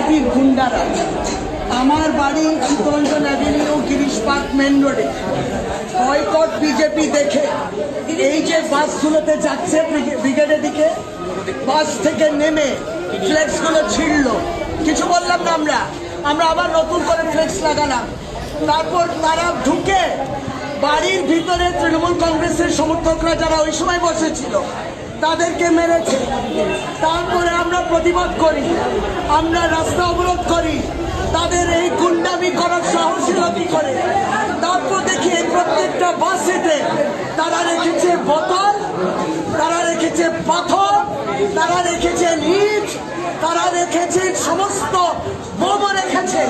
বিজেপির গুন্ডারা আমার বাড়ি Chittaranjan avenue Girish park main রোডে বয়কট বিজেপি দেখে এই যে বাসগুলোতে যাচ্ছে ব্রিগেডের দিকে, বাস থেকে নেমে ফ্লেক্সগুলো ছিঁড়লো। কিছু বললাম না, আমরা আবার নতুন করে ফ্লেক্স লাগালাম। তারপর তারা ঢুকে বাড়ির ভিতরে তৃণমূল কংগ্রেসের সমর্থকরা যারা ওই সময় বসেছিল তাদেরকে মেরেছে। তারপরে আমরা প্রতিবাদ করি, আমরা রাস্তা অবরোধ করি, তাদের এই গুন্ডামি করার সাহসিকতা কি করে। তারপর দেখি এই প্রত্যেকটা বাসেতে তারা রেখেছে বোতল, তারা রেখেছে পাথর, তারা রেখেছে ইট, তারা রেখেছে সমস্ত বোমা রেখেছে।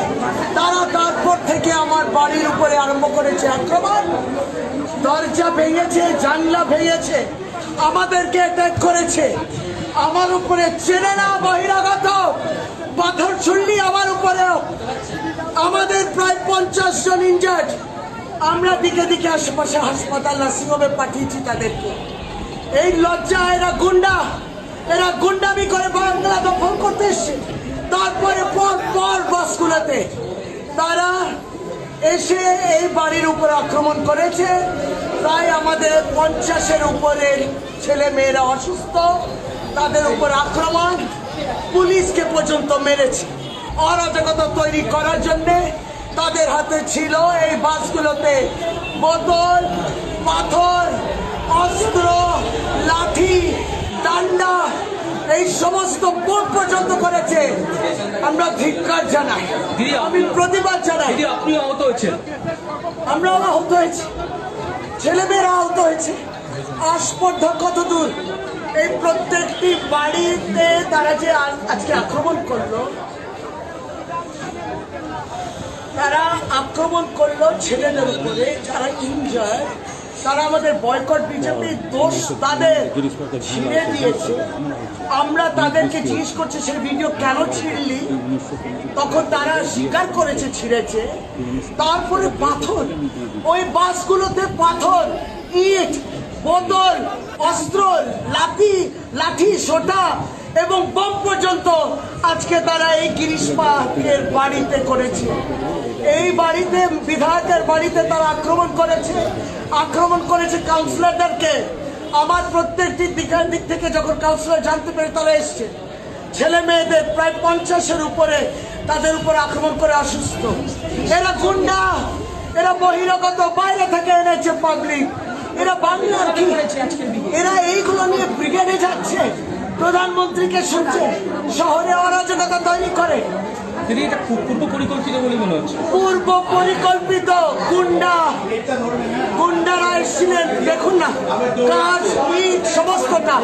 তারা তারপর থেকে আমার বাড়ির উপরে আরম্ভ করেছে আক্রমণ। দরজা ভেঙেছে, জানলা ভেঙেছে, আমাদেরকে অ্যাটাক করেছে। আমার উপরে চেনে না বহিরাগত পাথর ছুড়লি আমার উপরেও। আমাদের প্রায় 50 জন ইনজার্ড। আমরা দিকে দিকে আশেপাশে হাসপাতাল নার্সিংহোমে পাঠিয়েছি তাদেরকে। এই লজ্জা, এরা গুন্ডা, এরা গুন্ডামি করে বাংলা দখল করতে এসছে। তারপরে পর বাসগুলোতে তারা এসে এই বাড়ির উপর আক্রমণ করেছে। প্রায় আমাদের 50-এর উপরে ছেলে মেয়েরা অসুস্থ, তাদের উপর আক্রমণ, পুলিশকে পর্যন্ত মেরেছে। অরাজকতা তৈরি করার জন্যে তাদের হাতে ছিল এই বাসগুলোতে বোতল, পাথর, অস্ত্র, লাঠি, ডান্ডা, এই সমস্ত বোর্ড পর্যন্ত করেছে। আমরা ধিক্কার জানাই, আমি প্রতিবাদ জানাই। আপনি আহত হয়েছেন, আমরা আহত হয়েছি, ছেলেমেয়েরা আহত হয়েছে। আস্পর্ধা কত দূর। এই প্রত্যেকটি বাড়িতে তারা যে আজকে আক্রমণ করলো, তারা আক্রমণ করলো ছেলেদের উপরে যারা ইনজার্ড। তারা আমাদের বয়কট বিজেপি দোষ তাদের ছিঁড়ে দিয়েছে। আমরা তাদেরকে জিজ্ঞেস করছি সেই ভিডিও কেন ছিঁড়লি, তখন তারা স্বীকার করেছে ছিঁড়েছে। তারপরে পাথর, ওই বাসগুলোতে পাথর, ইট, বোতল, অস্ত্র, লাঠি সোটা এবং বম পর্যন্ত আজকে তারা এই গিরিশ পার্কের বাড়িতে করেছে। এই বাড়িতে, বিধায়কের বাড়িতে তারা আক্রমণ করেছে কাউন্সিলরদেরকে। আমার প্রত্যেকটি দিক থেকে যখন কাউন্সিলর জানতে পেরে তারা এসছে। ছেলে মেয়েদের প্রায় 50-এর উপরে তাদের উপর আক্রমণ করে অসুস্থ। এরা গুন্ডা, এরা বহিরাগত, বাইরে থেকে এনেছে পাবলিক। এরা বাংলার কি, এরা এইগুলো নিয়ে ব্রিগেডে যাচ্ছে, প্রধানমন্ত্রীকে শুনছে, শহরে অরাজকতা তৈরি করে। এটা পূর্ব পরিকল্পিত বলে মনে হচ্ছে। পূর্ব পরিকল্পিত গুন্ডারা এসেছিলেন, দেখুন না, কাজ, ইট, সমস্তটা।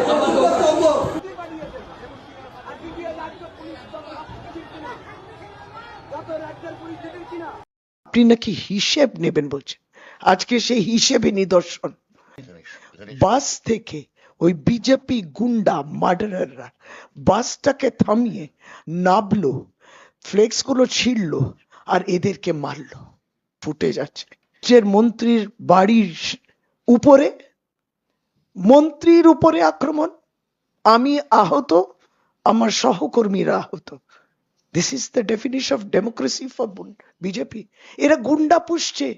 আপনি নাকি হিসেব নেবেন বলছেন, আজকে সেই হিসেবে নিদর্শন। বাস থেকে ওই বিজেপি গুন্ডা মার্ডারাররা বাসটাকে থামিয়ে নামলো, ফ্লেক্স গুলো ছিঁড়লো আর এদেরকে মারলো। ফুটে যাচ্ছে মন্ত্রীর বাড়ির উপরে, মন্ত্রীর উপরে আক্রমণ, আমি আহত, আমার সহকর্মীরা আহত। This is the definition of democracy for BJP. এরা গুন্ডা পুষছে।